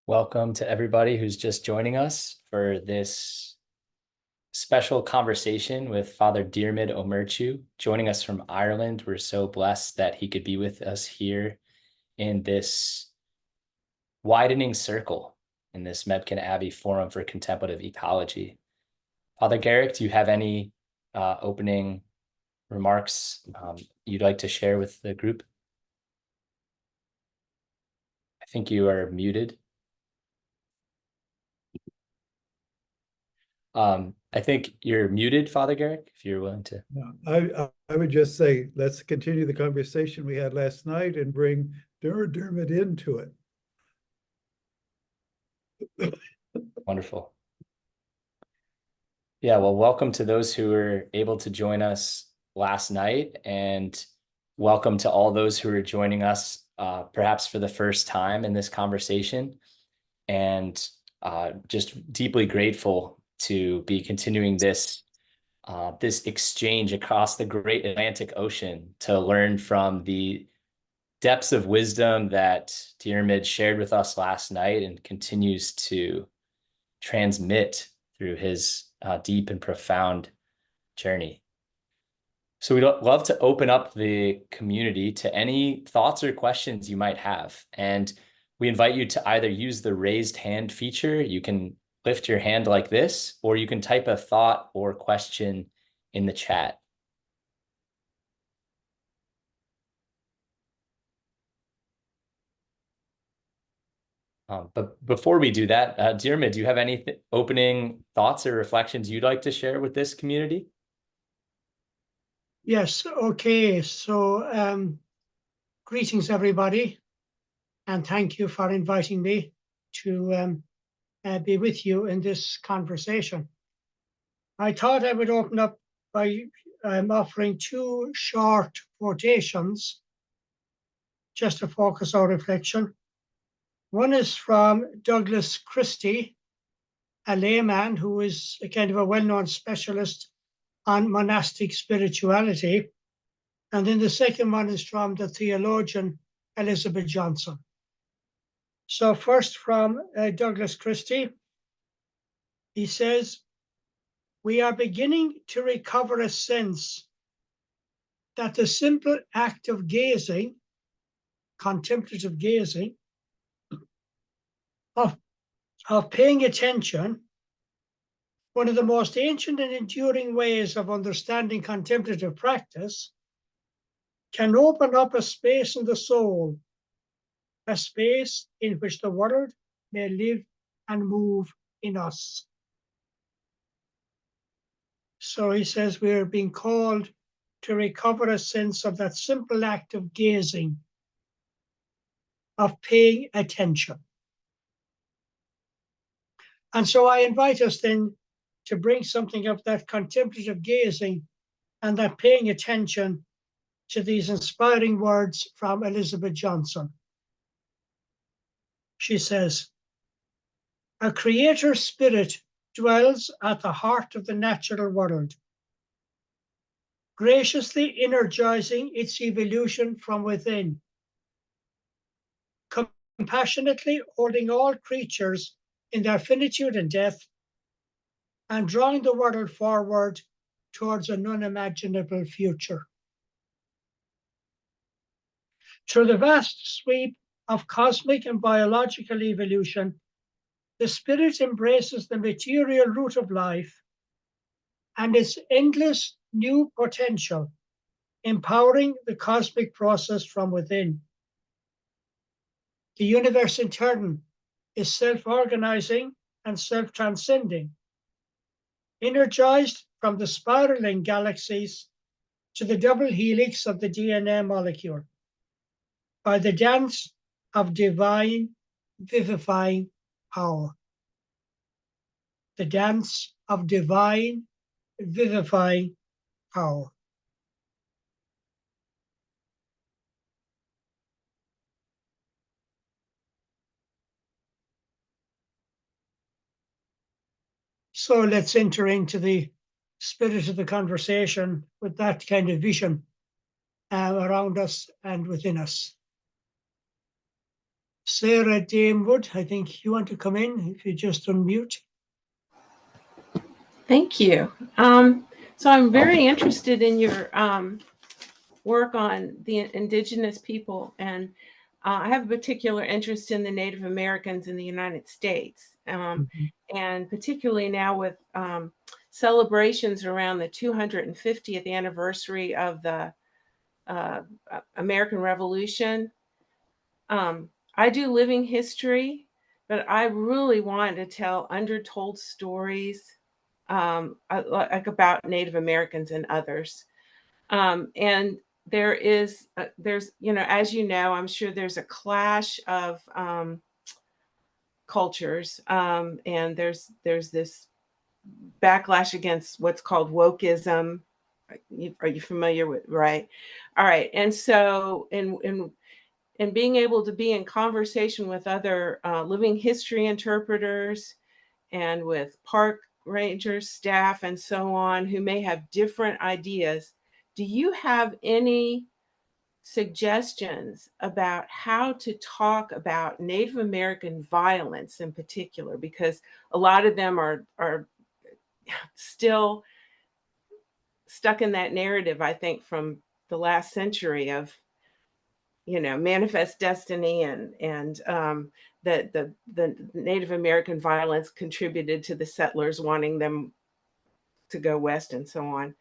Welcome to everybody who's just joining us for this special conversation with Father Diarmuid O'Murchu, joining us from Ireland. We're so blessed that he could be with us here in this widening circle in this Mebkin Abbey Forum for Contemplative Ecology. Father Garrick, do you have any opening remarks you'd like to share with the group? I think you are muted. I think you're muted, Father Garrick, if you're willing to. No, I would just say, let's continue the conversation we had last night and bring Diarmuid into it. Wonderful. Yeah, well, welcome to those who were able to join us last night, and welcome to all those who are joining us perhaps for the first time in this conversation. And just deeply grateful to be continuing this exchange across the great Atlantic Ocean to learn from the depths of wisdom that Diarmuid shared with us last night and continues to transmit through his deep and profound journey. So we'd love to open up the community to any thoughts or questions you might have. And we invite you to either use the raised hand feature. You can lift your hand like this, or you can type a thought or question in the chat. But before we do that, Diarmuid, do you have any opening thoughts or reflections you'd like to share with this community? Yes, okay. So greetings, everybody, and thank you for inviting me to be with you in this conversation. I thought I would open up by offering two short quotations just to focus our reflection. One is from Douglas Christie, a layman who is a kind of a well-known specialist on monastic spirituality. And then the second one is from the theologian Elizabeth Johnson. So first from Douglas Christie, he says, "We are beginning to recover a sense that the simple act of gazing, contemplative gazing, of paying attention, one of the most ancient and enduring ways of understanding contemplative practice, can open up a space in the soul, a space in which the world may live and move in us." So he says we're being called to recover a sense of that simple act of gazing, of paying attention. And so I invite us then to bring something of that contemplative gazing and that paying attention to these inspiring words from Elizabeth Johnson. She says, "A creator spirit dwells at the heart of the natural world, graciously energizing its evolution from within, compassionately holding all creatures in their finitude and death, and drawing the world forward towards an unimaginable future. Through the vast sweep of cosmic and biological evolution, the spirit embraces the material root of life and its endless new potential, empowering the cosmic process from within. The universe in turn is self-organizing and self-transcending, energized from the spiraling galaxies to the double helix of the DNA molecule by the dance of divine vivifying power. The dance of divine vivifying power." So let's enter into the spirit of the conversation with that kind of vision around us and within us. Sarah Diarmuid, I think you want to come in if you just unmute. Thank you. So I'm very interested in your work on the indigenous people, and I have a particular interest in the Native Americans in the United States, and particularly now with celebrations around the 250th anniversary of the American Revolution. I do living history, but I really want to tell undertold stories like about Native Americans and others. And there's, as you know, I'm sure there's a clash of cultures, and there's this backlash against what's called wokeism. Are you familiar with? Right. All right. And so, and being able to be in conversation with other living history interpreters and with park rangers, staff, and so on, who may have different ideas. Do you have any suggestions about how to talk about Native American violence in particular? Because a lot of them are still stuck in that narrative, I think, from the last century of, manifest destiny and that the Native American violence contributed to the settlers wanting them to go west and so on.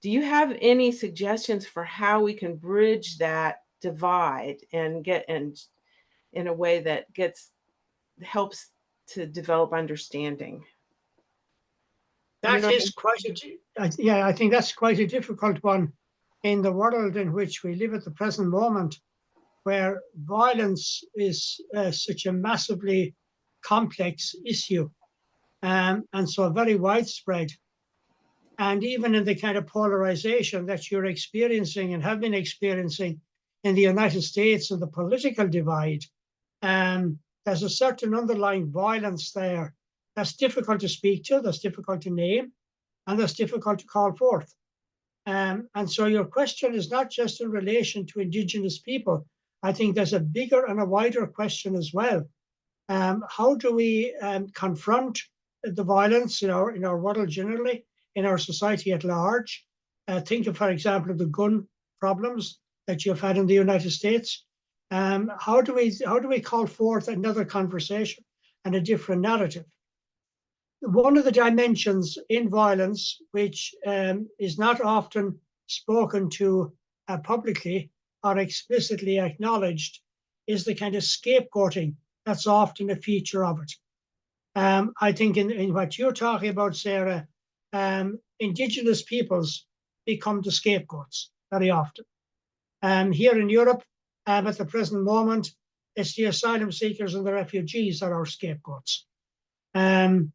Do you have any suggestions for how we can bridge that divide and in a way that helps to develop understanding? That is quite I think that's quite a difficult one in the world in which we live at the present moment, where violence is such a massively complex issue, and so very widespread. And even in the kind of polarization that you're experiencing and have been experiencing in the United States and the political divide, there's a certain underlying violence there that's difficult to speak to, that's difficult to name, and that's difficult to call forth. And so your question is not just in relation to Indigenous people. I think there's a bigger and a wider question as well. How do we confront the violence in our world generally, in our society at large? Think of, for example, of the gun problems that you've had in the United States. How do we call forth another conversation and a different narrative? One of the dimensions in violence, which is not often spoken to publicly or explicitly acknowledged, is the kind of scapegoating that's often a feature of it. I think in what you're talking about, Sarah, Indigenous peoples become the scapegoats very often. Here in Europe, at the present moment, it's the asylum seekers and the refugees that are our scapegoats. And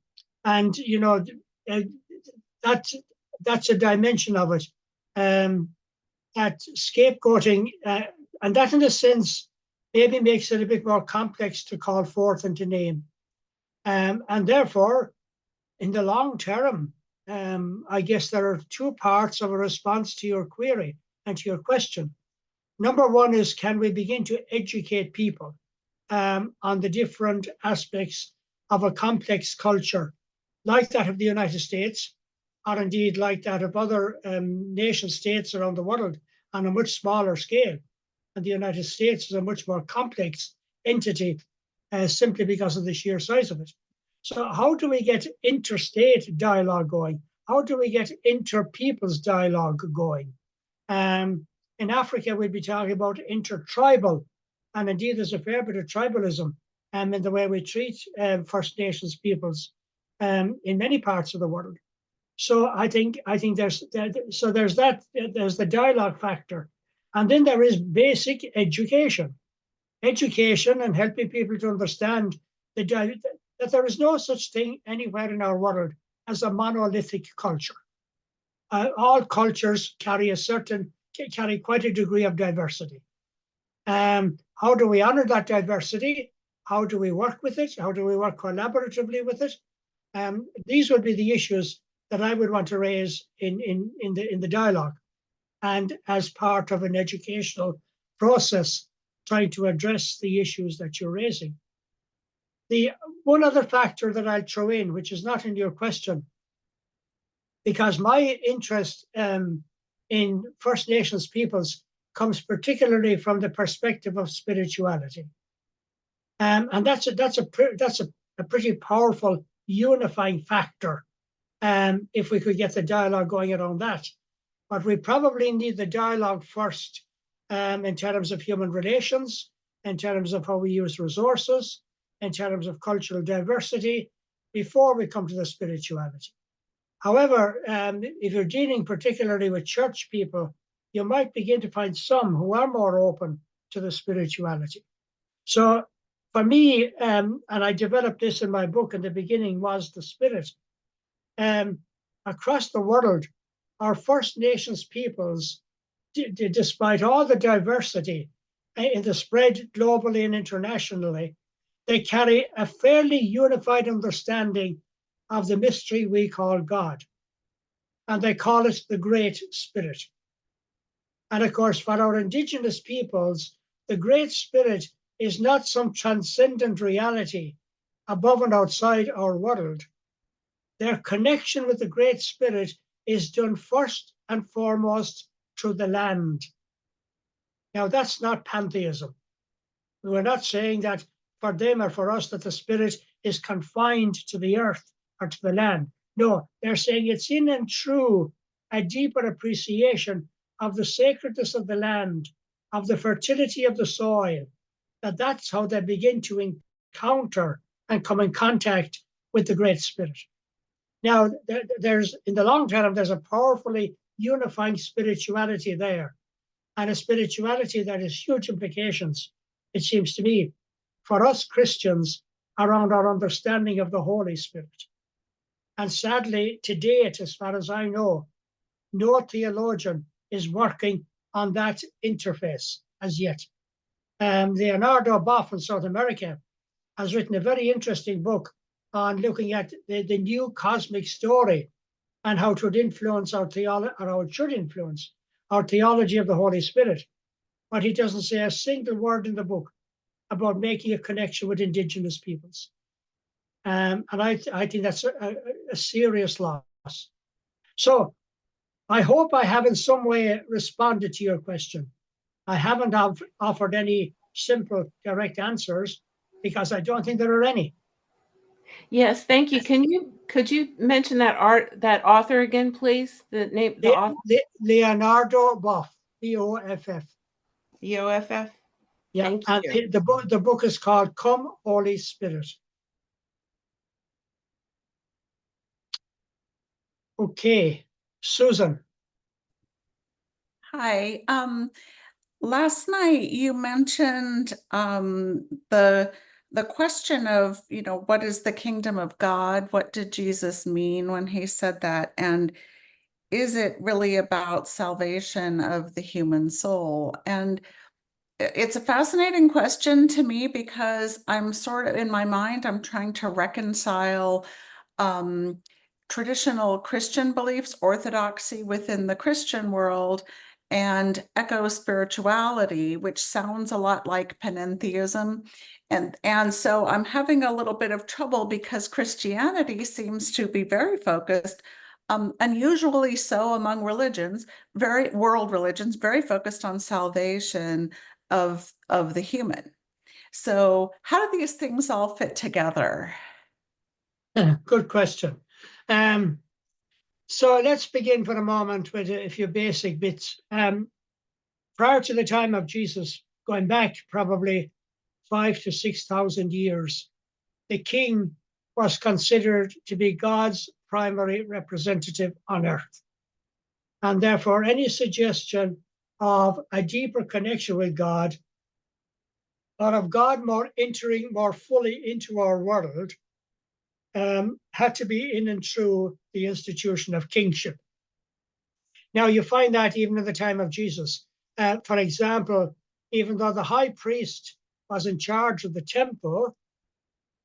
that's a dimension of it. That scapegoating, and that in a sense maybe makes it a bit more complex to call forth and to name. And therefore, in the long term, I guess there are two parts of a response to your query and to your question. Number one is, can we begin to educate people on the different aspects of a complex culture like that of the United States, or indeed like that of other nation states around the world on a much smaller scale. And the United States is a much more complex entity simply because of the sheer size of it. So how do we get interstate dialogue going? How do we get inter-people's dialogue going? In Africa, we'd be talking about intertribal, and indeed there's a fair bit of tribalism in the way we treat First Nations peoples in many parts of the world. So I think there's the dialogue factor, and then there is basic education and helping people to understand that there is no such thing anywhere in our world as a monolithic culture. All cultures carry quite a degree of diversity. How do we honor that diversity? How do we work with it? How do we work collaboratively with it? These would be the issues that I would want to raise in the dialogue, and as part of an educational process trying to address the issues that you're raising. The one other factor that I'll throw in, which is not in your question, because my interest in First Nations peoples comes particularly from the perspective of spirituality, and that's a pretty powerful unifying factor. If we could get the dialogue going around that, but we probably need the dialogue first in terms of human relations, in terms of how we use resources, in terms of cultural diversity, before we come to the spirituality. However, if you're dealing particularly with church people, you might begin to find some who are more open to the spirituality. So for me, and I developed this in my book in the beginning, was the spirit. Across the world, our First Nations peoples, despite all the diversity in the spread globally and internationally, they carry a fairly unified understanding of the mystery we call God. And they call it the Great Spirit. And of course, for our Indigenous peoples, the Great Spirit is not some transcendent reality above and outside our world. Their connection with the Great Spirit is done first and foremost through the land. Now, that's not pantheism. We're not saying that for them or for us that the Spirit is confined to the earth or to the land. No, they're saying it's in and through a deeper appreciation of the sacredness of the land, of the fertility of the soil, that's how they begin to encounter and come in contact with the Great Spirit. Now, there's in the long term, there's a powerfully unifying spirituality there, and a spirituality that has huge implications, it seems to me, for us Christians around our understanding of the Holy Spirit. And sadly, to date, as far as I know, no theologian is working on that interface as yet. Leonardo Boff in South America has written a very interesting book on looking at the new cosmic story and how it would influence our theology, or how it should influence our theology of the Holy Spirit. But he doesn't say a single word in the book about making a connection with Indigenous peoples. And I think that's a serious loss. So I hope I have in some way responded to your question. I haven't offered any simple, direct answers because I don't think there are any. Yes, thank you. Could you mention that author again, please? The name, the author. Leonardo Boff, B-O-F-F. B-O-F-F. Yeah, Thank and you. the book is called Come, Holy Spirit. Okay, Susan. Hi. Last night you mentioned the question of, what is the kingdom of God? What did Jesus mean when he said that? And is it really about salvation of the human soul? And it's a fascinating question to me because I'm sort of, in my mind, I'm trying to reconcile traditional Christian beliefs, orthodoxy within the Christian world, and eco-spirituality, which sounds a lot like panentheism. And so I'm having a little bit of trouble because Christianity seems to be very focused, unusually so among religions, world religions, very focused on salvation of the human. So how do these things all fit together? Good question. So let's begin for a moment with a few basic bits. Prior to the time of Jesus, going back probably 5,000 to 6,000 years, the king was considered to be God's primary representative on earth. And therefore, any suggestion of a deeper connection with God, or of God entering more fully into our world, had to be in and through the institution of kingship. Now, you find that even in the time of Jesus. For example, even though the high priest was in charge of the temple,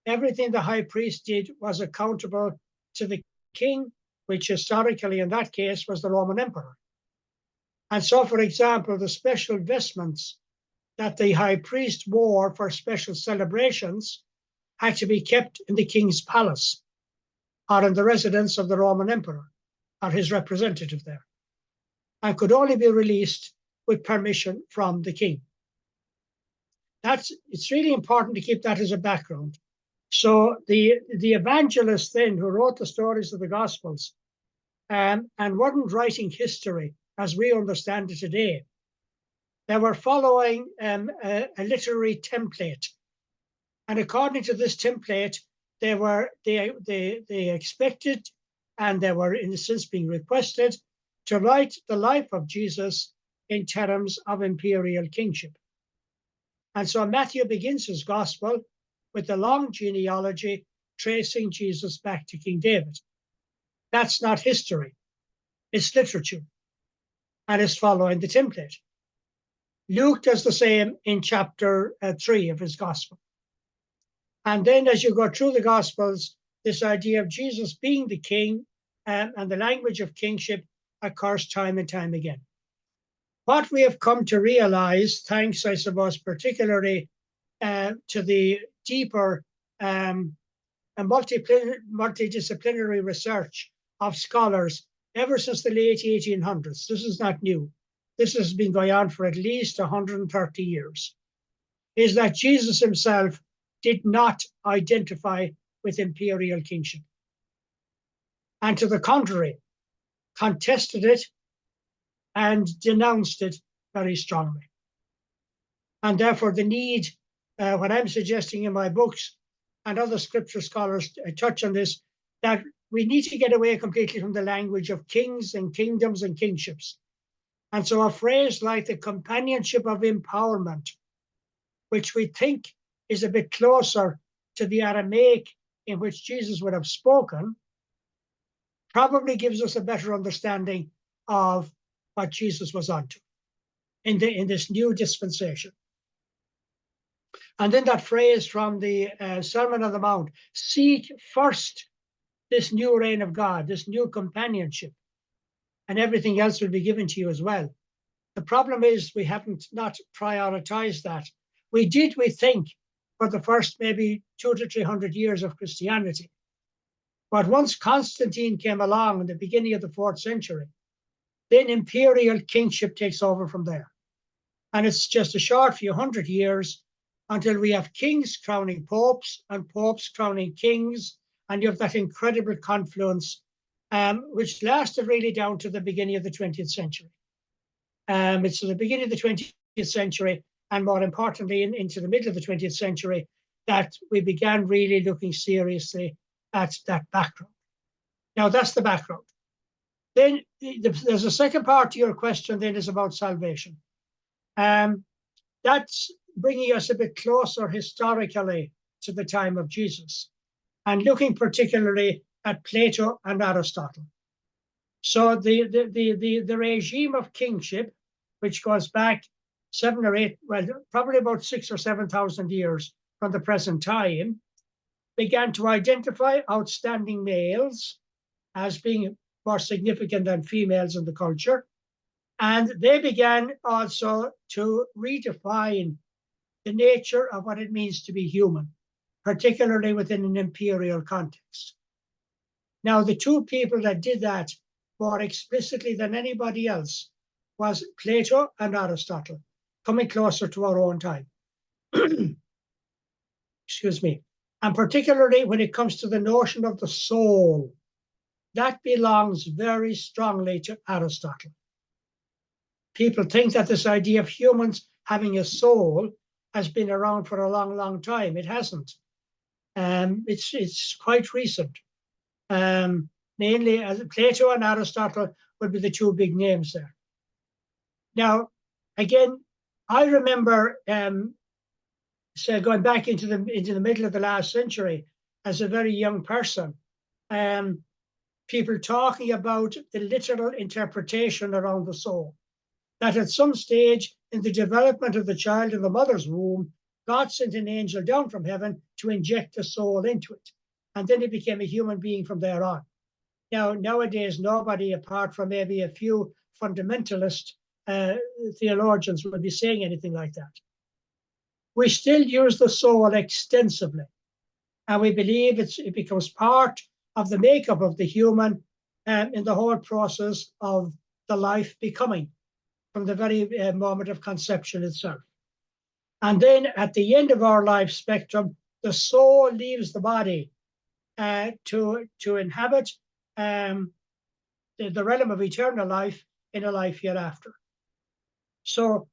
everything the high priest did was accountable to the king, which historically in that case was the Roman emperor. And so, for example, the special vestments that the high priest wore for special celebrations had to be kept in the king's palace or in the residence of the Roman emperor or his representative there, and could only be released with permission from the king. It's really important to keep that as a background. So the evangelist then who wrote the stories of the Gospels and weren't writing history as we understand it today, they were following a literary template. And according to this template, they expected, and they were in a sense being requested, to write the life of Jesus in terms of imperial kingship. And so Matthew begins his gospel with a long genealogy tracing Jesus back to King David. That's not history, it's literature, and it's following the template. Luke does the same in chapter 3 of his gospel. And then as you go through the Gospels, this idea of Jesus being the king and the language of kingship occurs time and time again. What we have come to realize, thanks, I suppose, particularly to the deeper multidisciplinary research of scholars ever since the late 1800s, this is not new, this has been going on for at least 130 years, is that Jesus himself did not identify with imperial kingship. And to the contrary, contested it and denounced it very strongly. And therefore the need, what I'm suggesting in my books, and other scripture scholars touch on this, that we need to get away completely from the language of kings and kingdoms and kingships. And so a phrase like the companionship of empowerment, which we think is a bit closer to the Aramaic in which Jesus would have spoken, probably gives us a better understanding of what Jesus was onto in this new dispensation. And then that phrase from the Sermon on the Mount, seek first this new reign of God, this new companionship, and everything else will be given to you as well. The problem is we haven't not prioritized that. We think, for the first maybe 200 to 300 years of Christianity. But once Constantine came along in the beginning of the 4th century, then imperial kingship takes over from there. And it's just a short few hundred years until we have kings crowning popes and popes crowning kings, and you have that incredible confluence, which lasted really down to the beginning of the 20th century. It's the beginning of the 20th century, and more importantly, into the middle of the 20th century, that we began really looking seriously at that background. Now, that's the background. Then there's a second part to your question, then is about salvation. That's bringing us a bit closer historically to the time of Jesus, and looking particularly at Plato and Aristotle. So the regime of kingship, which goes back 7 or 8, well, probably about 6,000 or 7,000 years from the present time, began to identify outstanding males as being more significant than females in the culture. And they began also to redefine the nature of what it means to be human, particularly within an imperial context. Now, the two people that did that more explicitly than anybody else was Plato and Aristotle, coming closer to our own time. Excuse me. And particularly when it comes to the notion of the soul, that belongs very strongly to Aristotle. People think that this idea of humans having a soul has been around for a long, long time. It hasn't. It's quite recent. Mainly as Plato and Aristotle would be the two big names there. Now, again, I remember so going back into the middle of the last century as a very young person, people talking about the literal interpretation around the soul. That at some stage in the development of the child in the mother's womb, God sent an angel down from heaven to inject a soul into it. And then it became a human being from there on. Now, nowadays, nobody apart from maybe a few fundamentalist theologians would be saying anything like that. we still use the soul extensively. And we believe it becomes part of the makeup of the human in the whole process of the life becoming, from the very moment of conception itself. And then at the end of our life spectrum, the soul leaves the body to inhabit the realm of eternal life in a life hereafter. So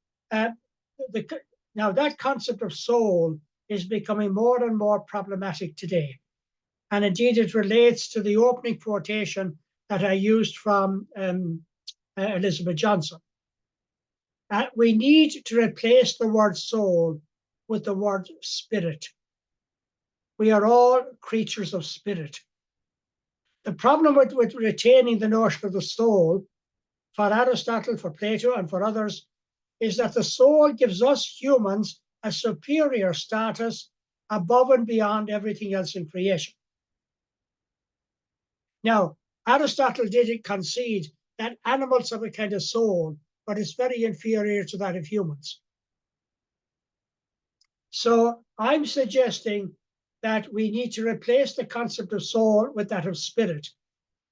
now that concept of soul is becoming more and more problematic today. And indeed, it relates to the opening quotation that I used from Elizabeth Johnson. We need to replace the word soul with the word spirit. We are all creatures of spirit. The problem with retaining the notion of the soul, for Aristotle, for Plato, and for others, is that the soul gives us humans a superior status above and beyond everything else in creation. Now, Aristotle did concede that animals have a kind of soul, but it's very inferior to that of humans. So I'm suggesting that we need to replace the concept of soul with that of spirit.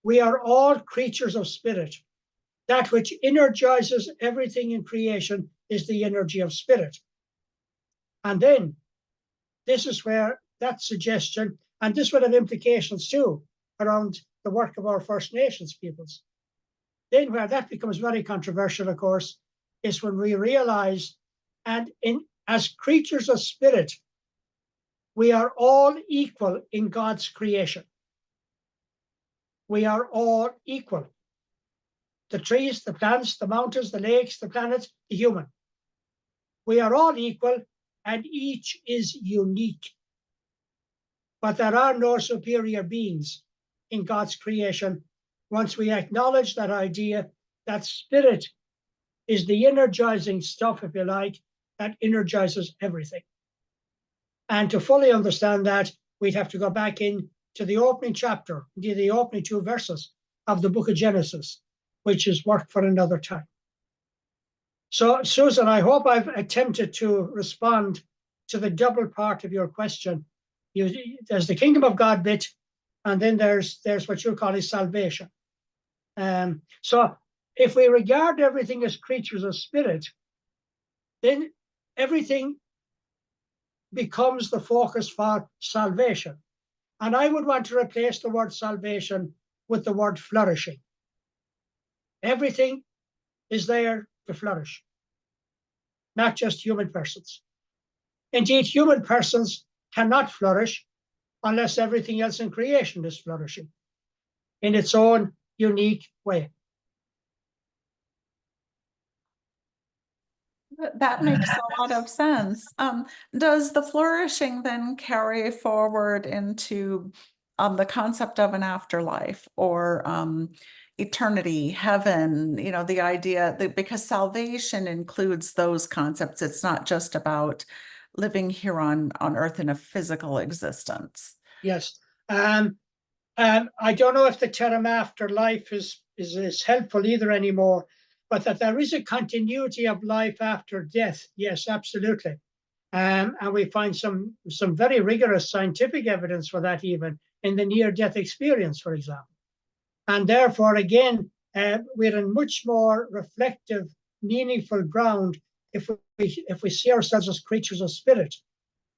We are all creatures of spirit. That which energizes everything in creation is the energy of spirit. And then this is where that suggestion, and this would have implications too around the work of our First Nations peoples. Then where that becomes very controversial, of course, is when we realize, and as creatures of spirit, we are all equal in God's creation. We are all equal. The trees, the plants, the mountains, the lakes, the planets, the human. We are all equal, and each is unique. But there are no superior beings in God's creation once we acknowledge that idea that spirit is the energizing stuff, if you like, that energizes everything. And to fully understand that, we'd have to go back into the opening chapter, the opening 2 verses of the book of Genesis, which is work for another time. So, Susan, I hope I've attempted to respond to the double part of your question. There's the kingdom of God bit, and then there's what you call is salvation. So if we regard everything as creatures of spirit, then everything becomes the focus for salvation. And I would want to replace the word salvation with the word flourishing. Everything is there to flourish, not just human persons. Indeed, human persons cannot flourish unless everything else in creation is flourishing in its own unique way. That makes a lot of sense. Does the flourishing then carry forward into the concept of an afterlife or eternity, heaven, the idea that because salvation includes those concepts, it's not just about living here on earth in a physical existence. Yes. I don't know if the term afterlife is helpful either anymore, but that there is a continuity of life after death. Yes, absolutely. And we find some very rigorous scientific evidence for that, even in the near-death experience, for example. And therefore, again, we're in much more reflective, meaningful ground if we see ourselves as creatures of spirit.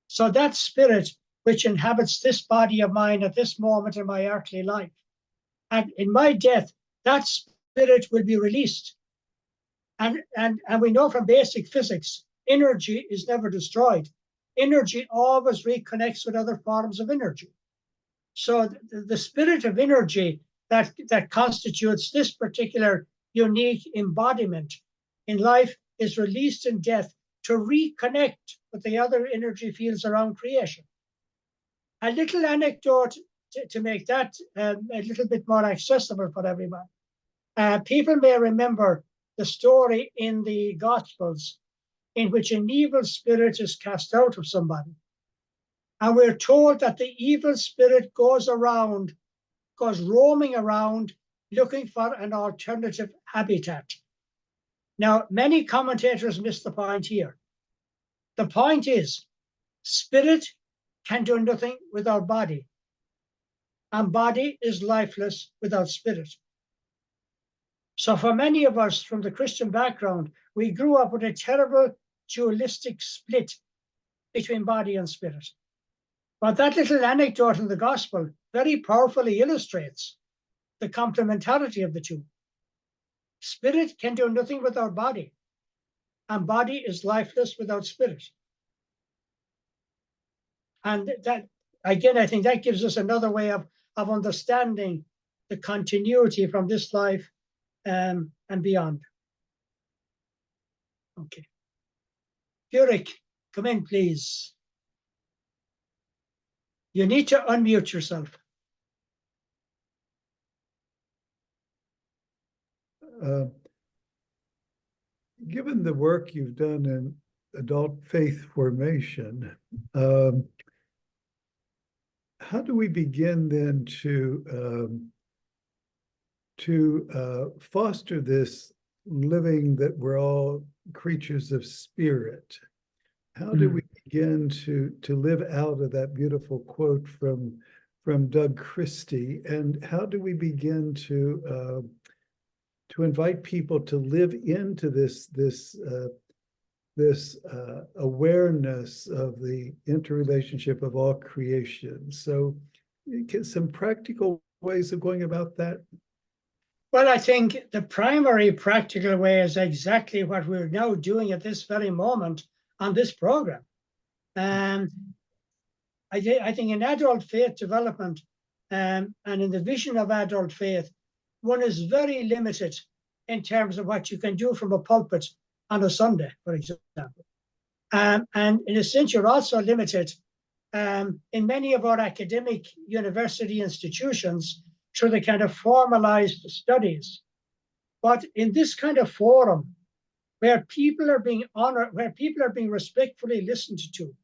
So that spirit which inhabits this body of mine at this moment in my earthly life, and in my death, that spirit will be released. And we know from basic physics, energy is never destroyed. Energy always reconnects with other forms of energy. So the spirit of energy that constitutes this particular unique embodiment in life is released in death to reconnect with the other energy fields around creation. A little anecdote to make that a little bit more accessible for everyone. People may remember the story in the Gospels in which an evil spirit is cast out of somebody. And we're told that the evil spirit goes roaming around looking for an alternative habitat. Now, many commentators miss the point here. the point is, spirit can do nothing without body, and body is lifeless without spirit. So for many of us from the Christian background, we grew up with a terrible dualistic split between body and spirit. But that little anecdote in the gospel very powerfully illustrates the complementarity of the two. Spirit can do nothing without body, and body is lifeless without spirit. And that, again, I think that gives us another way of understanding the continuity from this life and beyond. Okay. Burek, come in, please. You need to unmute yourself. Given the work you've done in adult faith formation, how do we begin then to foster this living that we're all creatures of spirit? How do we begin to live out of that beautiful quote from Doug Christie? And how do we begin to invite people to live into this awareness of the interrelationship of all creation? So, some practical ways of going about that? Well, I think the primary practical way is exactly what we're now doing at this very moment on this program. I think in adult faith development and in the vision of adult faith, one is very limited in terms of what you can do from a pulpit on a Sunday, for example. And in a sense, you're also limited in many of our academic university institutions through the kind of formalized studies. But in this kind of forum, where people are being honored, where people are being respectfully listened to,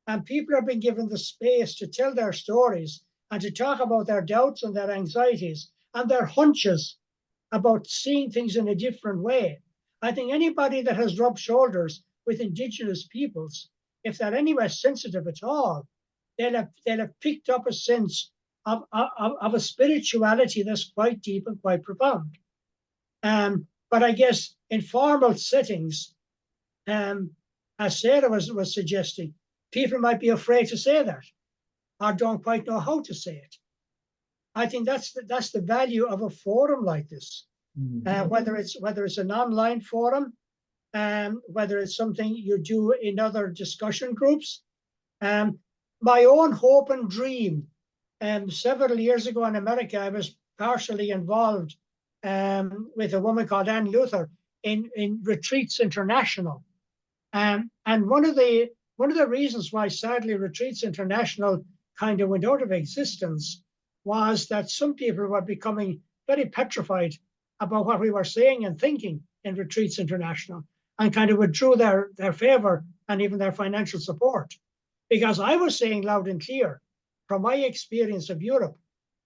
and people are being given the space to tell their stories and to talk about their doubts and their anxieties and their hunches about seeing things in a different way. I think anybody that has rubbed shoulders with Indigenous peoples, if they're anywhere sensitive at all, they'll have picked up a sense of a spirituality that's quite deep and quite profound. But I guess in formal settings, as Sarah was suggesting, people might be afraid to say that or don't quite know how to say it. I think that's the value of a forum like this, whether it's an online forum, whether it's something you do in other discussion groups. My own hope and dream, several years ago in America, I was partially involved with a woman called Ann Luther in Retreats International, and one of the reasons why sadly Retreats International kind of went out of existence was that some people were becoming very petrified about what we were saying and thinking in Retreats International, and kind of withdrew their favor and even their financial support, because I was saying loud and clear from my experience of Europe,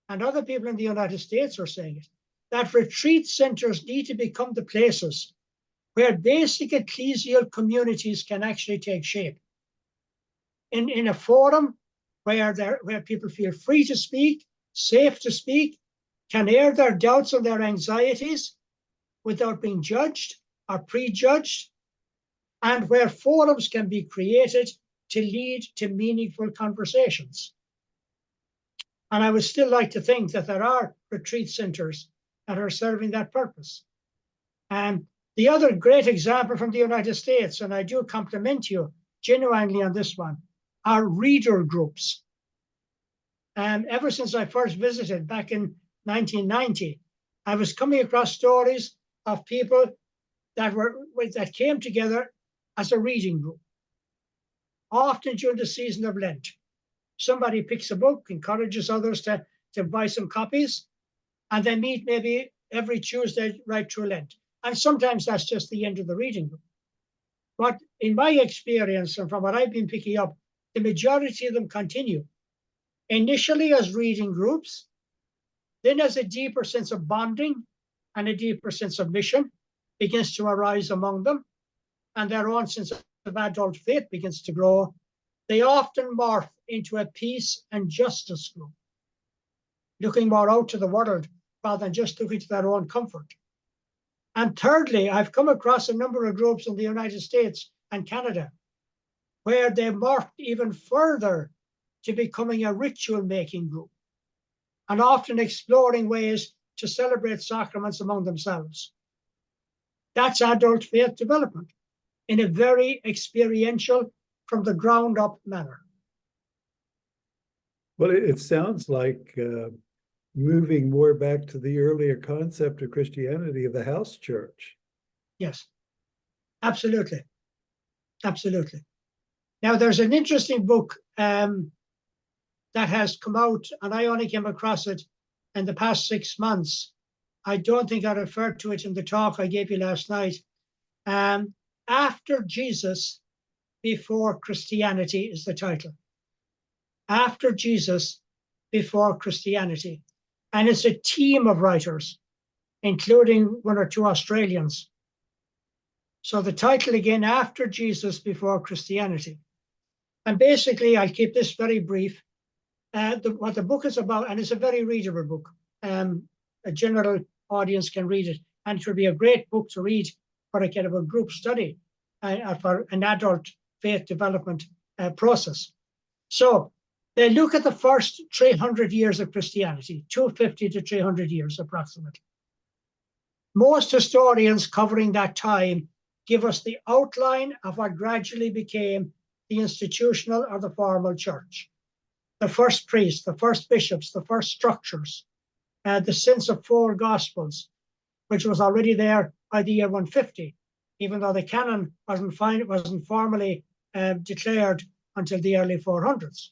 and other people in the United States are saying it, that retreat centers need to become the places where basic ecclesial communities can actually take shape. In a forum where people feel free to speak, safe to speak, can air their doubts and their anxieties without being judged or prejudged, and where forums can be created to lead to meaningful conversations. And I would still like to think that there are retreat centers that are serving that purpose. And the other great example from the United States, and I do compliment you genuinely on this one, are reader groups. And ever since I first visited back in 1990, I was coming across stories of people that came together as a reading group, often during the season of Lent. Somebody picks a book, encourages others to buy some copies, and they meet maybe every Tuesday right through Lent. And sometimes that's just the end of the reading group. But in my experience, and from what I've been picking up, the majority of them continue. Initially as reading groups, then as a deeper sense of bonding and a deeper sense of mission begins to arise among them, and their own sense of adult faith begins to grow, they often morph into a peace and justice group, looking more out to the world rather than just looking to their own comfort. And thirdly, I've come across a number of groups in the United States and Canada where they morphed even further to becoming a ritual-making group, and often exploring ways to celebrate sacraments among themselves. That's adult faith development in a very experiential, from the ground up manner. Well, it sounds like moving more back to the earlier concept of Christianity of the house church. Yes, absolutely. Absolutely. Now, there's an interesting book that has come out, and I only came across it in the past 6 months. I don't think I referred to it in the talk I gave you last night. After Jesus, Before Christianity is the title. After Jesus, Before Christianity. And it's a team of writers, including 1 or 2 Australians. So the title again, After Jesus, Before Christianity. And basically, I'll keep this very brief. What the book is about, and it's a very readable book. A general audience can read it. And it would be a great book to read for a kind of a group study for an adult faith development process. So they look at the first 300 years of Christianity, 250 to 300 years approximately. Most historians covering that time give us the outline of what gradually became the institutional or the formal church. The first priests, the first bishops, the first structures, the sense of 4 gospels, which was already there by the year 150, even though the canon wasn't formally declared until the early 400s.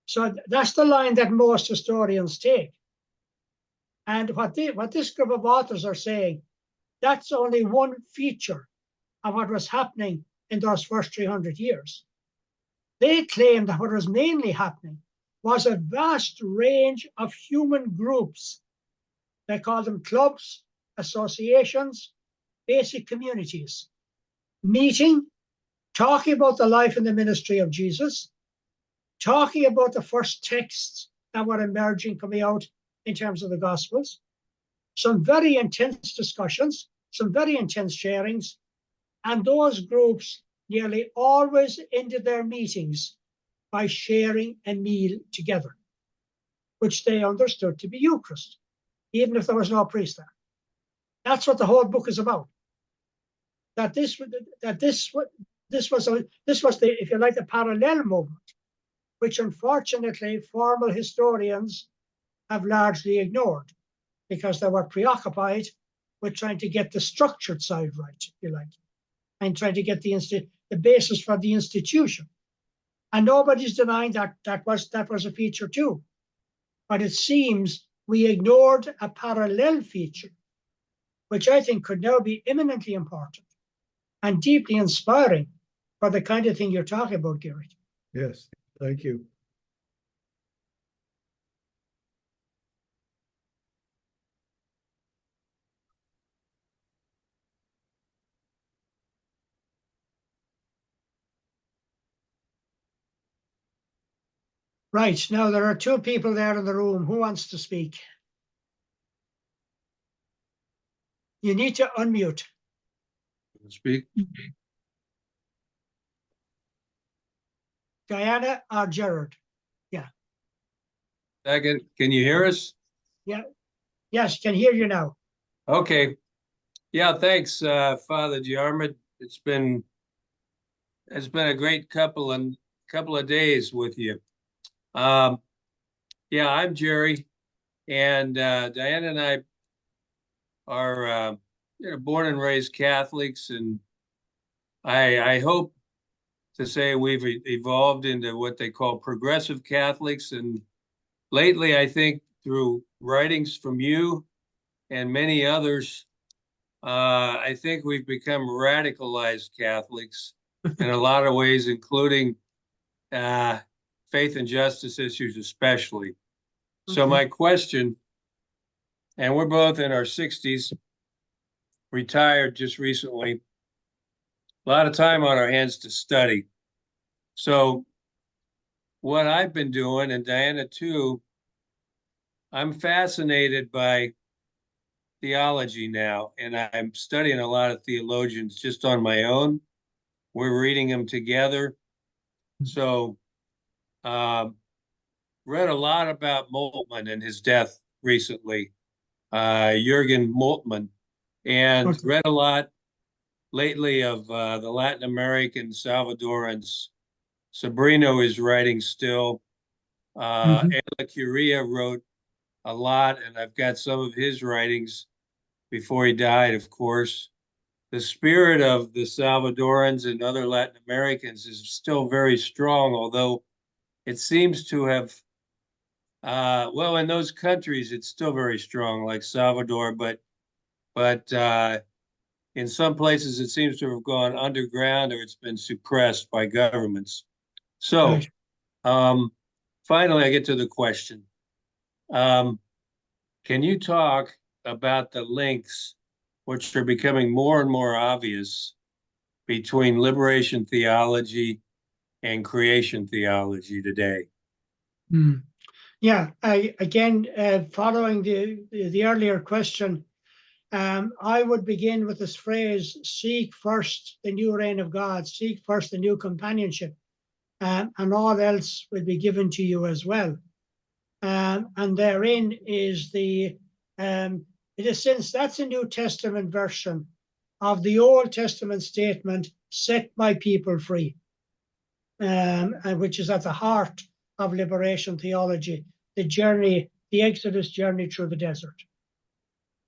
So that's the line that most historians take. And what this group of authors are saying, that's only one feature of what was happening in those first 300 years. They claim that what was mainly happening was a vast range of human groups. They call them clubs, associations, basic communities, meeting, talking about the life and the ministry of Jesus, talking about the first texts that were emerging, coming out in terms of the Gospels, some very intense discussions, some very intense sharings, and those groups nearly always ended their meetings by sharing a meal together, which they understood to be Eucharist, even if there was no priest there. That's what the whole book is about. This was the, if you like, the parallel movement, which unfortunately formal historians have largely ignored because they were preoccupied with trying to get the structured side right, if you like, and trying to get the basis for the institution. And nobody's denying that was a feature too. But it seems we ignored a parallel feature, which I think could now be eminently important and deeply inspiring for the kind of thing you're talking about, Gary. Yes, thank you. Right, now there are 2 people there in the room. Who wants to speak? You need to unmute. Speak. Diana or Gerard? Yeah. Second, can you hear us? Yeah. Yes, can hear you now. Okay. Yeah, thanks, Father Diarmuid. It's been a great couple of days with you. Yeah, I'm Jerry, and Diana and I are born and raised Catholics, and I hope to say we've evolved into what they call progressive Catholics. And lately, I think through writings from you and many others, I think we've become radicalized Catholics in a lot of ways, including faith and justice issues especially. Okay. So my question, and we're both in our 60s, retired just recently. a lot of time on our hands to study. So what I've been doing, and Diana too, I'm fascinated by theology now, and I'm studying a lot of theologians just on my own. We're reading them together. So read a lot about Moltmann and his death recently, Jürgen Moltmann, and Okay. read a lot lately of the Latin American Salvadorans. Sabrino is writing still. Ella Curia wrote a lot, and I've got some of his writings before he died, of course. The spirit of the Salvadorans and other Latin Americans is still very strong, although it seems to have, well, in those countries, it's still very strong, like Salvador, but in some places it seems to have gone underground or it's been suppressed by governments. So Right. finally, I get to the question. Can you talk about the links, which are becoming more and more obvious, between liberation theology and creation theology today? Yeah, following the earlier question, I would begin with this phrase: seek first the new reign of God, seek first the new companionship, and all else will be given to you as well. And therein is in a sense, that's a New Testament version of the Old Testament statement, set my people free, and which is at the heart of liberation theology, the Exodus journey through the desert.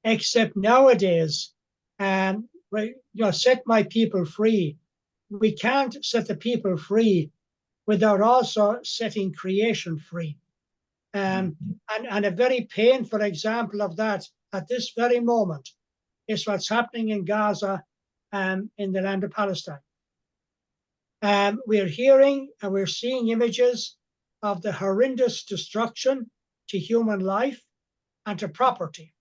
Except nowadays, set my people free. We can't set the people free without also setting creation free. And a very painful example of that at this very moment is what's happening in Gaza in the land of Palestine. We're hearing and we're seeing images of the horrendous destruction to human life and to property.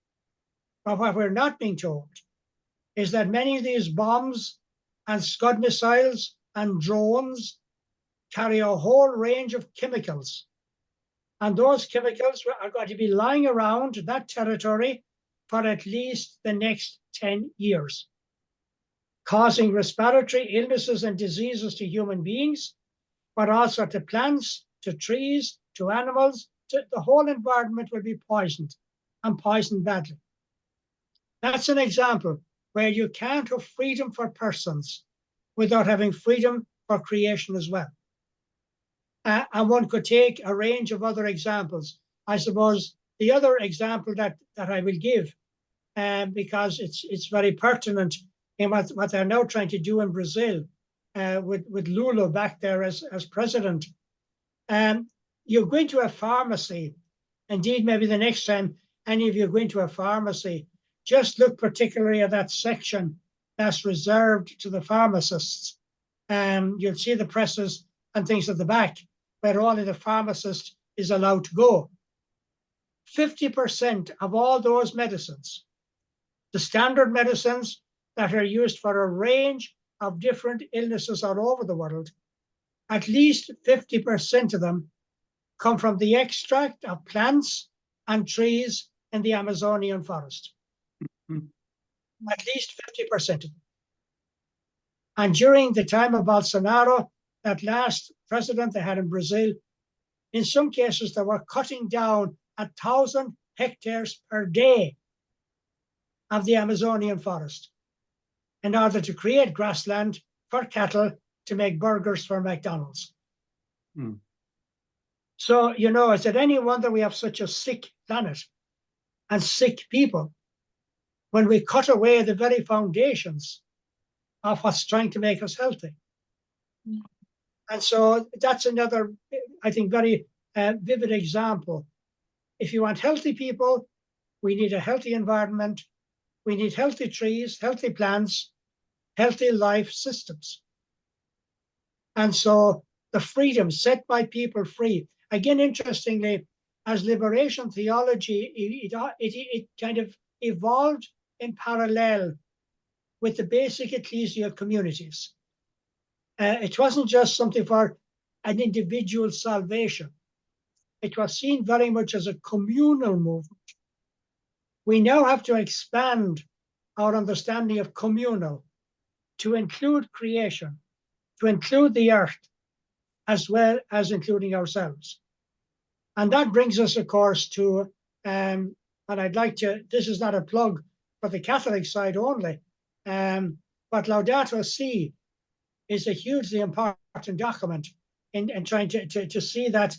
But what we're not being told is that many of these bombs and Scud missiles and drones carry a whole range of chemicals. And those chemicals are going to be lying around that territory for at least the next 10 years, causing respiratory illnesses and diseases to human beings, but also to plants, to trees, to animals. The whole environment will be poisoned, and poisoned badly. That's an example where you can't have freedom for persons without having freedom for creation as well. And one could take a range of other examples. I suppose the other example that I will give, because it's very pertinent in what they're now trying to do in Brazil, with Lula back there as president. You go into a pharmacy, indeed maybe the next time any of you go into a pharmacy, just look particularly at that section that's reserved to the pharmacists. You'll see the presses and things at the back where only the pharmacist is allowed to go. 50% of all those medicines, the standard medicines that are used for a range of different illnesses all over the world, at least 50% of them come from the extract of plants and trees in the Amazonian forest. At least 50% of them. And during the time of Bolsonaro, that last president they had in Brazil, in some cases they were cutting down 1,000 hectares per day of the Amazonian forest in order to create grassland for cattle to make burgers for McDonald's. So, is it any wonder we have such a sick planet and sick people when we cut away the very foundations of what's trying to make us healthy? And so that's another, I think, very vivid example. If you want healthy people, we need a healthy environment. We need healthy trees, healthy plants, healthy life systems. And so the freedom set by people free. Again, interestingly, as liberation theology, it kind of evolved in parallel with the basic ecclesial communities. It wasn't just something for an individual salvation. It was seen very much as a communal movement. We now have to expand our understanding of communal to include creation, to include the earth, as well as including ourselves. And that brings us, of course, to, and I'd like to, this is not a plug for the Catholic side only, but Laudato Si is a hugely important document in trying to see that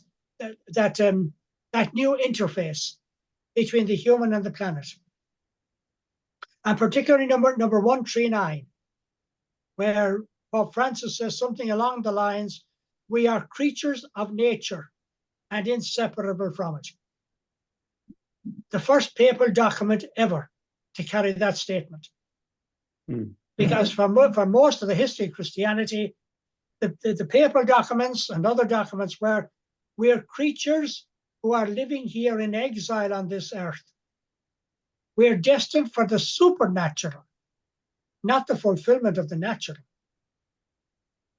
new interface between the human and the planet. And particularly number 139, where Pope Francis says something along the lines, we are creatures of nature and inseparable from it. The first papal document ever to carry that statement. Because for most of the history of Christianity, the papal documents and other documents were, we are creatures who are living here in exile on this earth. We are destined for the supernatural, not the fulfillment of the natural.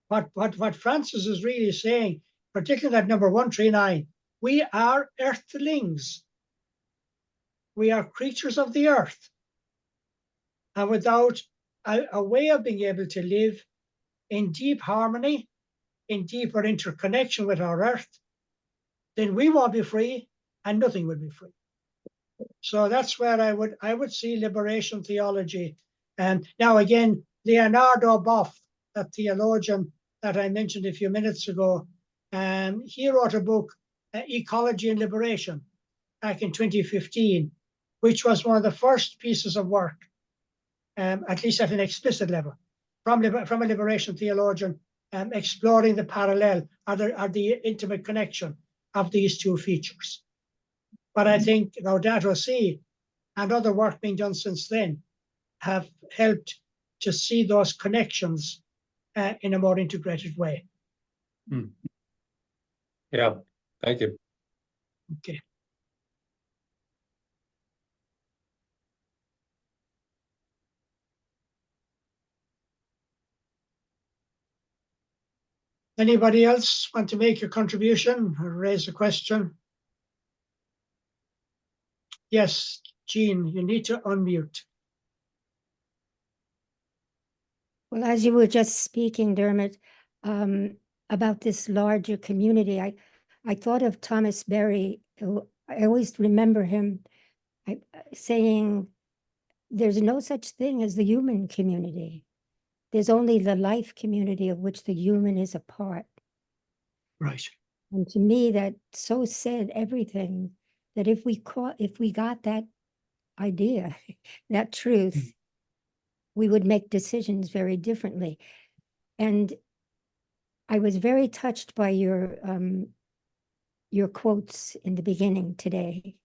What Francis is really saying, particularly that number 139, we are earthlings. We are creatures of the earth. And without a way of being able to live in deep harmony, in deeper interconnection with our earth, then we won't be free and nothing will be free. So that's where I would see liberation theology. And now again, Leonardo Boff, that theologian that I mentioned a few minutes ago, he wrote a book, Ecology and Liberation, back in 2015, which was one of the first pieces of work, at least at an explicit level, from a liberation theologian, exploring the parallel or the intimate connection of these two features. But I think Laudato Si and other work being done since then have helped to see those connections in a more integrated way. Yeah, thank you. Okay. Anybody else want to make a contribution or raise a question? Yes, Jean, you need to unmute. Well, as you were just speaking, Dermot, about this larger community, I thought of Thomas Berry. I always remember him saying, there's no such thing as the human community. There's only the life community of which the human is a part. Right. And to me, that so said everything, that if we got that idea, that truth, we would make decisions very differently. And I was very touched by your quotes in the beginning today.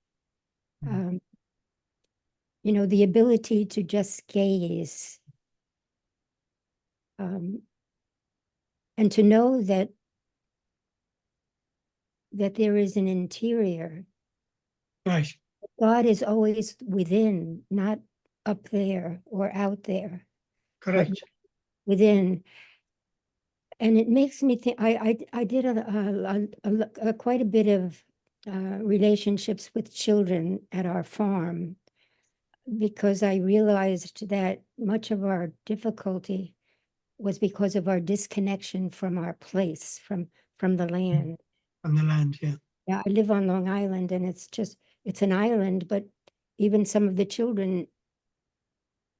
You know, the ability to just gaze, and to know that there is an interior. Right. God is always within, not up there or out there. Correct. Within. And it makes me think, I did quite a bit of relationships with children at our farm, because I realized that much of our difficulty was because of our disconnection from our place, from the land. From the land, yeah. Yeah, I live on Long Island, and it's an island, but even some of the children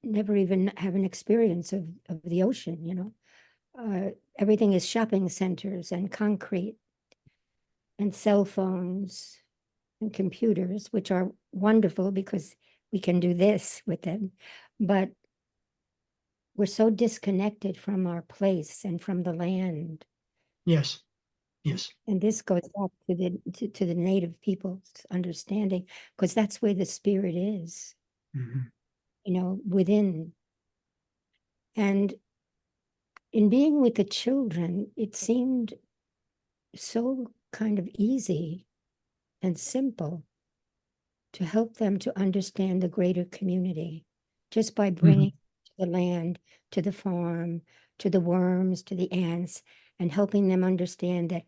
never even have an experience of the ocean, you know. Everything is shopping centers and concrete and cell phones and computers, which are wonderful because we can do this with them. But we're so disconnected from our place and from the land. Yes. Yes. And this goes back to the native people's understanding, because that's where the spirit is, you know, within. And in being with the children, it seemed so kind of easy and simple to help them to understand the greater community, just by bringing to the land, to the farm, to the worms, to the ants, and helping them understand that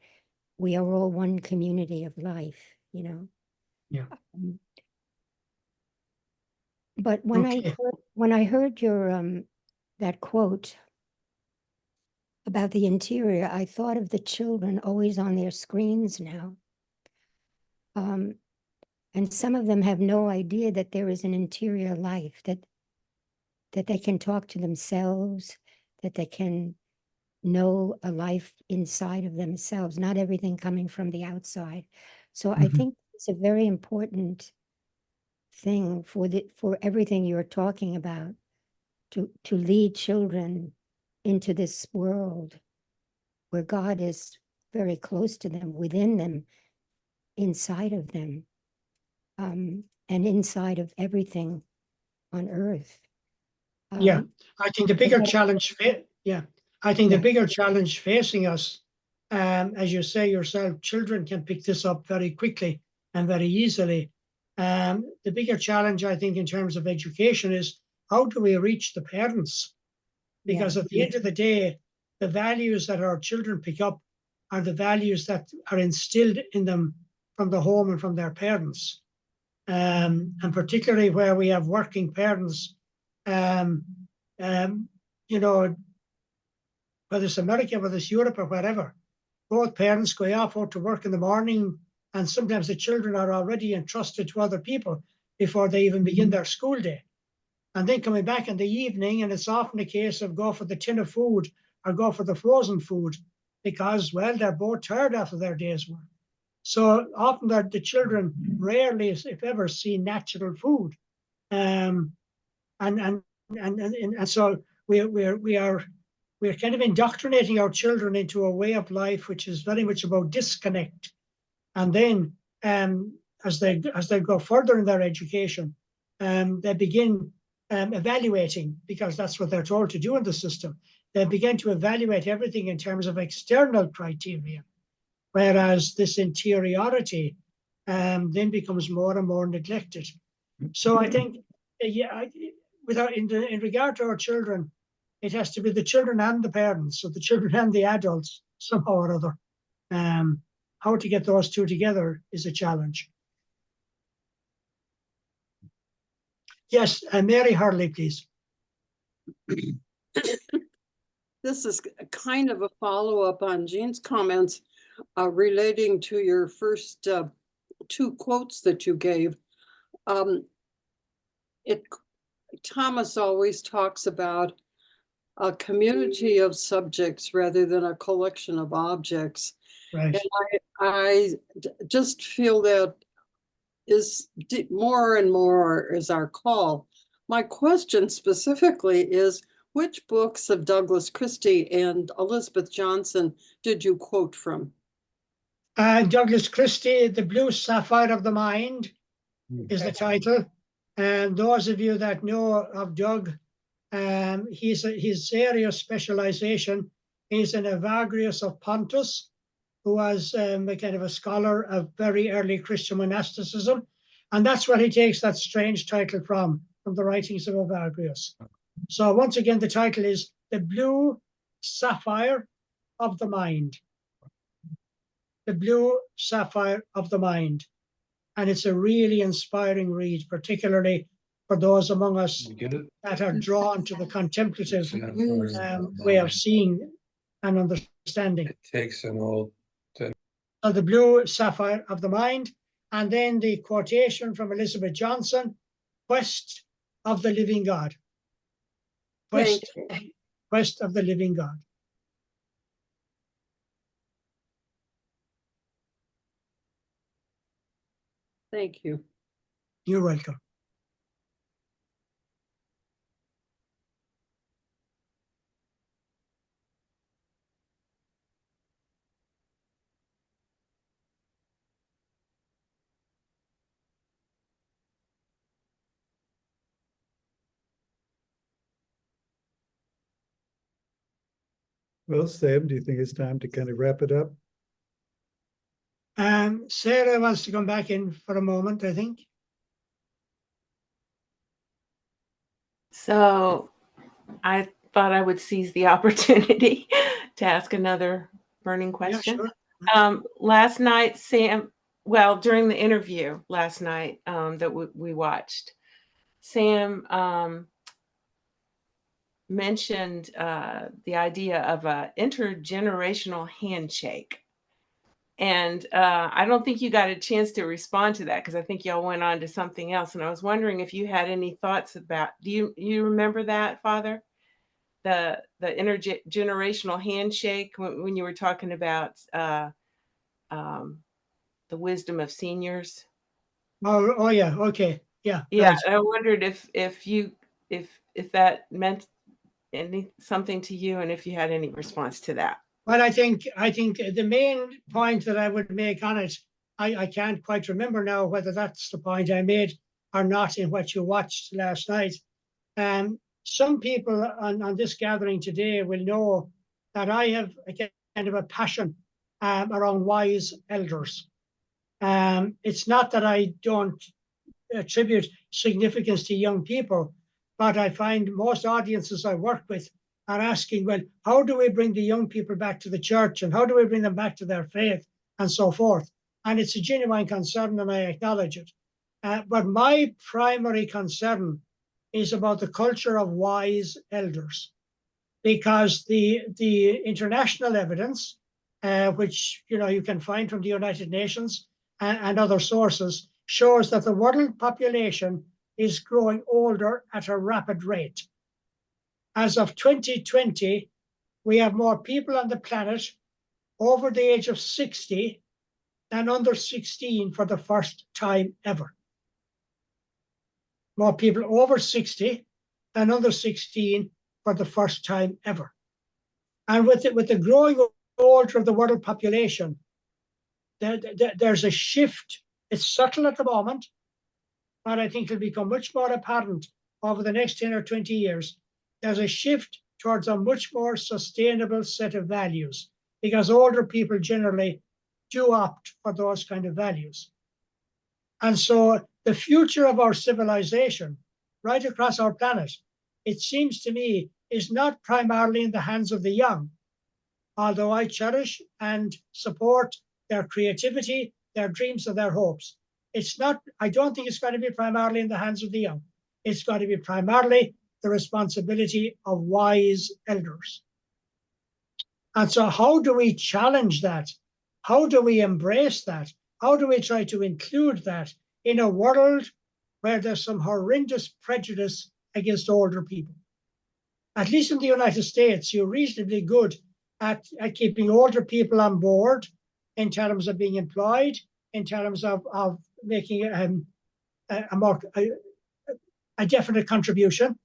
we are all one community of life, you know. Yeah. But when Okay. I heard your that quote about the interior, I thought of the children always on their screens now. And some of them have no idea that there is an interior life, that they can talk to themselves, that they can know a life inside of themselves, not everything coming from the outside. So I think it's a very important thing for everything you're talking about, to lead children into this world where God is very close to them, within them, inside of them, and inside of everything on earth. Yeah, I think the bigger challenge, I think the Yeah. bigger challenge facing us, as you say yourself, children can pick this up very quickly and very easily. The bigger challenge, I think, in terms of education is how do we reach the parents? Because at the end of the day, the values that our children pick up are the values that are instilled in them from the home and from their parents. And particularly where we have working parents, you know, whether it's America, whether it's Europe or wherever, both parents go off out to work in the morning, and sometimes the children are already entrusted to other people before they even begin their school day. And then coming back in the evening, and it's often a case of go for the tin of food or go for the frozen food because, well, they're both tired after their day's work. So often the children rarely, if ever, see natural food. And so we're kind of indoctrinating our children into a way of life which is very much about disconnect. And then as they go further in their education, they begin evaluating, because that's what they're told to do in the system. They begin to evaluate everything in terms of external criteria, whereas this interiority then becomes more and more neglected. So I think, in regard to our children, it has to be the children and the parents, so the children and the adults somehow or other. How to get those two together is a challenge. Yes, Mary Hurley, please. This is kind of a follow-up on Jean's comments relating to your first two quotes that you gave. Thomas always talks about a community of subjects rather than a collection of objects. Right. And I just feel that is more and more is our call. My question specifically is, which books of Douglas Christie and Elizabeth Johnson did you quote from? Douglas Christie, The Blue Sapphire of the Mind is the title. And those of you that know of Doug, his area of specialization is in Evagrius of Pontus, who was a kind of a scholar of very early Christian monasticism. And that's where he takes that strange title from the writings of Evagrius. So once again, the title is The Blue Sapphire of the Mind. The Blue Sapphire of the Mind. And it's a really inspiring read, particularly for those among us that are drawn to the contemplative way of seeing and understanding. It takes an old. So The Blue Sapphire of the Mind, and then the quotation from Elizabeth Johnson, Quest of the Living God. Quest of the Living God. Thank you. You're welcome. Well, Sam, do you think it's time to kind of wrap it up? Sarah wants to come back in for a moment, I think. So I thought I would seize the opportunity to ask another burning question. Sure. Last night, Sam, well, during the interview last night that we watched, Sam mentioned the idea of an intergenerational handshake. And I don't think you got a chance to respond to that because I think y'all went on to something else. And I was wondering if you had any thoughts about, you remember that, Father? The intergenerational handshake when you were talking about the wisdom of seniors. Oh yeah, okay. Yeah. Yeah, Right. I wondered if that meant something to you and if you had any response to that. Well, I think the main point that I would make on it, I can't quite remember now whether that's the point I made or not in what you watched last night. Some people on this gathering today will know that I have a kind of a passion around wise elders. It's not that I don't attribute significance to young people, but I find most audiences I work with are asking, well, how do we bring the young people back to the church and how do we bring them back to their faith and so forth? And it's a genuine concern and I acknowledge it. But my primary concern is about the culture of wise elders, because the international evidence, which you can find from the United Nations and other sources, shows that the world population is growing older at a rapid rate. As of 2020, we have more people on the planet over the age of 60 than under 16 for the first time ever. More people over 60 than under 16 for the first time ever. And with the growing older of the world population, there's a shift. It's subtle at the moment, but I think it'll become much more apparent over the next 10 or 20 years. There's a shift towards a much more sustainable set of values, because older people generally do opt for those kind of values. And so the future of our civilization right across our planet, it seems to me, is not primarily in the hands of the young, although I cherish and support their creativity, their dreams and their hopes. I don't think it's going to be primarily in the hands of the young. It's going to be primarily the responsibility of wise elders. And so how do we challenge that? How do we embrace that? How do we try to include that in a world where there's some horrendous prejudice against older people? At least in the United States, you're reasonably good at keeping older people on board in terms of being employed, in terms of making a definite contribution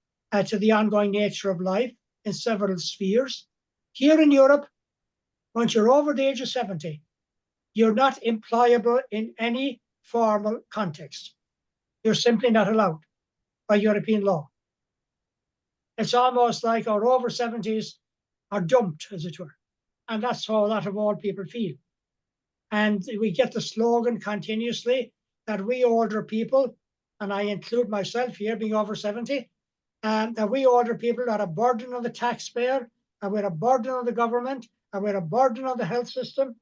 to the ongoing nature of life in several spheres. Here in Europe, once you're over the age of 70, you're not employable in any formal context. You're simply not allowed by European law. It's almost like our over 70s are dumped, as it were. And that's how a lot of old people feel. And we get the slogan continuously that we older people, and I include myself here being over 70, that we older people are a burden on the taxpayer, and we're a burden on the government, and we're a burden on the health system.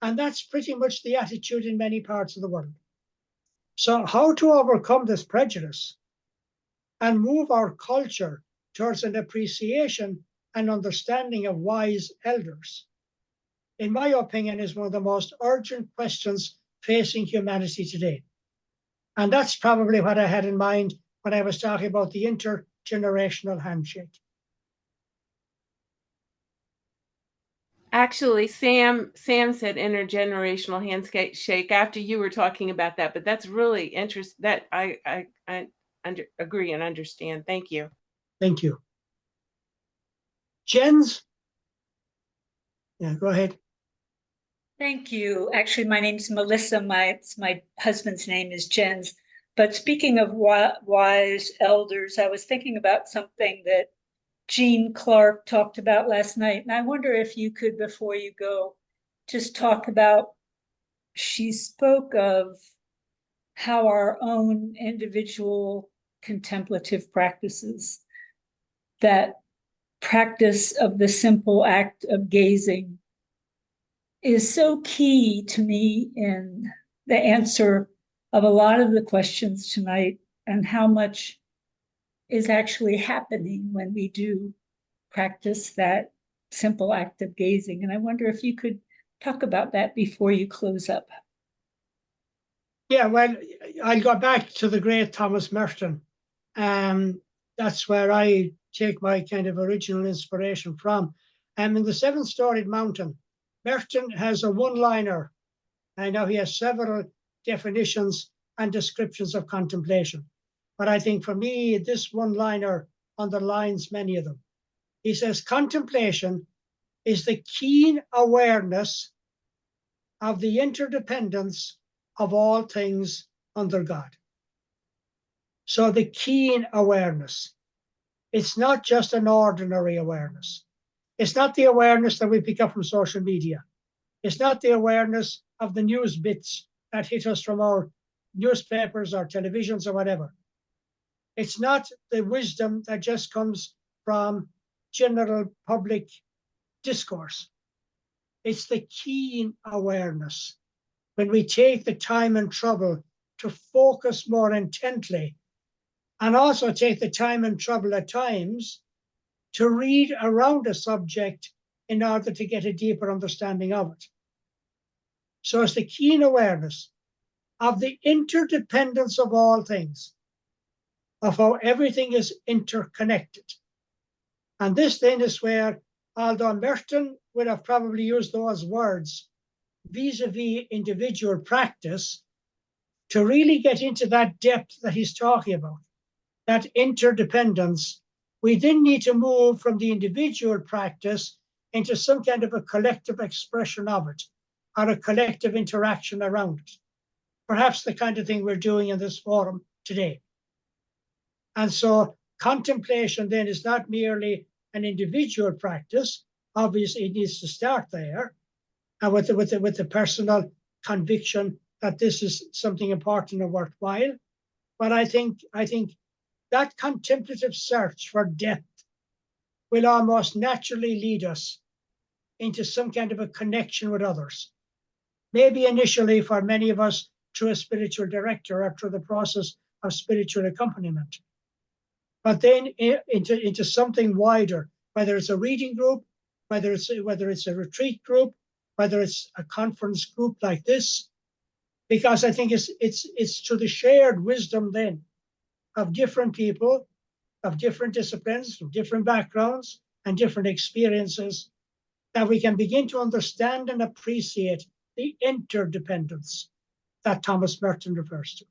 And that's pretty much the attitude in many parts of the world. So how to overcome this prejudice and move our culture towards an appreciation and understanding of wise elders, in my opinion, is one of the most urgent questions facing humanity today. And that's probably what I had in mind when I was talking about the intergenerational handshake. Actually, Sam said intergenerational handshake after you were talking about that, but that's really interesting. That I agree and understand. Thank you. Thank you. Jens? Yeah, go ahead. Thank you. Actually, my name's Melissa. My husband's name is Jens. But speaking of wise elders, I was thinking about something that Jean Clark talked about last night. And I wonder if you could, before you go, just talk about, she spoke of how our own individual contemplative practices that practice of the simple act of gazing is so key to me in the answer of a lot of the questions tonight, and how much is actually happening when we do practice that simple act of gazing. And I wonder if you could talk about that before you close up. Yeah, well, I'll go back to the great Thomas Merton. That's where I take my kind of original inspiration from. In the Seven-Storied Mountain, Merton has a one-liner. I know he has several definitions and descriptions of contemplation, but I think for me, this one-liner underlines many of them. He says, contemplation is the keen awareness of the interdependence of all things under God. So the keen awareness, it's not just an ordinary awareness. It's not the awareness that we pick up from social media. It's not the awareness of the news bits that hit us from our newspapers or televisions or whatever. It's not the wisdom that just comes from general public discourse. It's the keen awareness. When we take the time and trouble to focus more intently, and also take the time and trouble at times to read around a subject in order to get a deeper understanding of it. So it's the keen awareness of the interdependence of all things, of how everything is interconnected. And this then is where, although Merton would have probably used those words vis-a-vis individual practice, to really get into that depth that he's talking about, that interdependence, we then need to move from the individual practice into some kind of a collective expression of it, or a collective interaction around it. Perhaps the kind of thing we're doing in this forum today. And so contemplation then is not merely an individual practice. Obviously, it needs to start there, and with the personal conviction that this is something important and worthwhile. But I think that contemplative search for depth will almost naturally lead us into some kind of a connection with others. Maybe initially for many of us through a spiritual director or through the process of spiritual accompaniment. But then into something wider, whether it's a reading group, whether it's a retreat group, whether it's a conference group like this, because I think it's to the shared wisdom then of different people, of different disciplines, from different backgrounds and different experiences, that we can begin to understand and appreciate the interdependence that Thomas Merton refers to.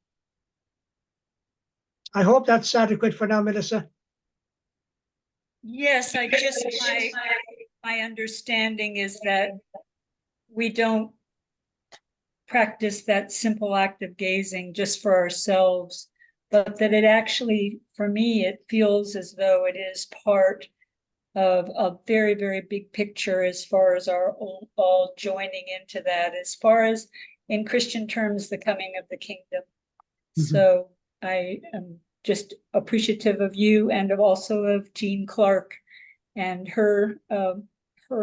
I hope that's adequate for now, Melissa. Yes, my understanding is that we don't practice that simple act of gazing just for ourselves, but that it actually, for me, it feels as though it is part of a very, very big picture as far as our all joining into that, as far as in Christian terms, the coming of the kingdom. Mm-hmm. So I am just appreciative of you and also of Jean Clark and her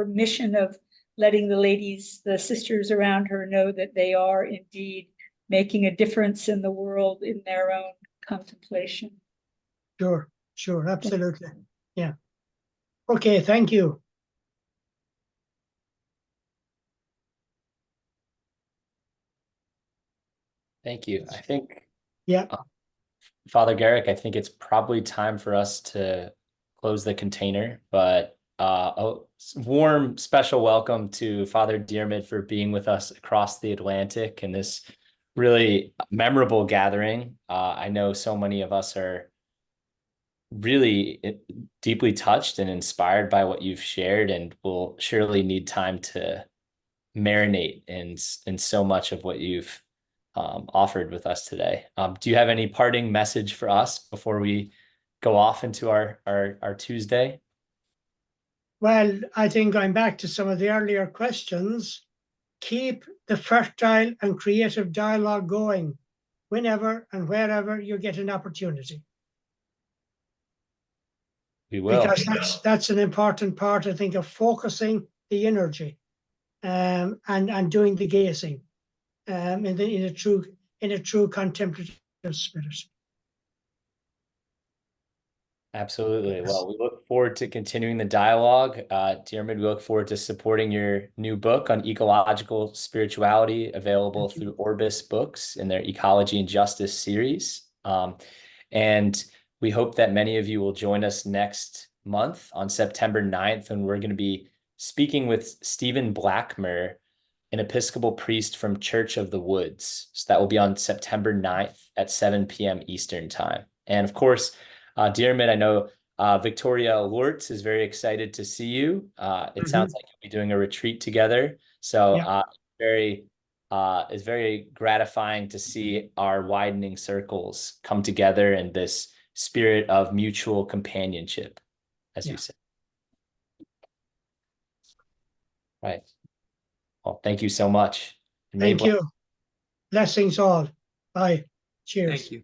mission of letting the ladies, the sisters around her, know that they are indeed making a difference in the world in their own contemplation. Sure, absolutely. Yeah. Okay, thank you. Thank you. I think, yeah, Father Garrick, I think it's probably time for us to close the container, but a warm special welcome to Father Diarmuid for being with us across the Atlantic in this really memorable gathering. I know so many of us are really deeply touched and inspired by what you've shared, and will surely need time to marinate in so much of what you've offered with us today. Do you have any parting message for us before we go off into our Tuesday? Well, I think going back to some of the earlier questions, keep the fertile and creative dialogue going whenever and wherever you get an opportunity. We will. Because that's an important part, I think, of focusing the energy, and doing the gazing, in a true contemplative spirit. Absolutely. Well, we look forward to continuing the dialogue. Diarmuid, we look forward to supporting your new book on ecological spirituality, available through Orbis Books in their Ecology and Justice series. And we hope that many of you will join us next month on September 9th, and we're going to be speaking with Stephen Blackmer, an Episcopal priest from Church of the Woods. So that will be on September 9th at 7 p.m. Eastern time. And of course, Diarmuid, I know Victoria Lortz is very excited to see you. It sounds like you'll be doing a retreat together. So it's very gratifying to see our widening circles come together in this spirit of mutual companionship, as you said. Right. Well, thank you so much. Thank you. Blessings all. Bye. Cheers. Thank you.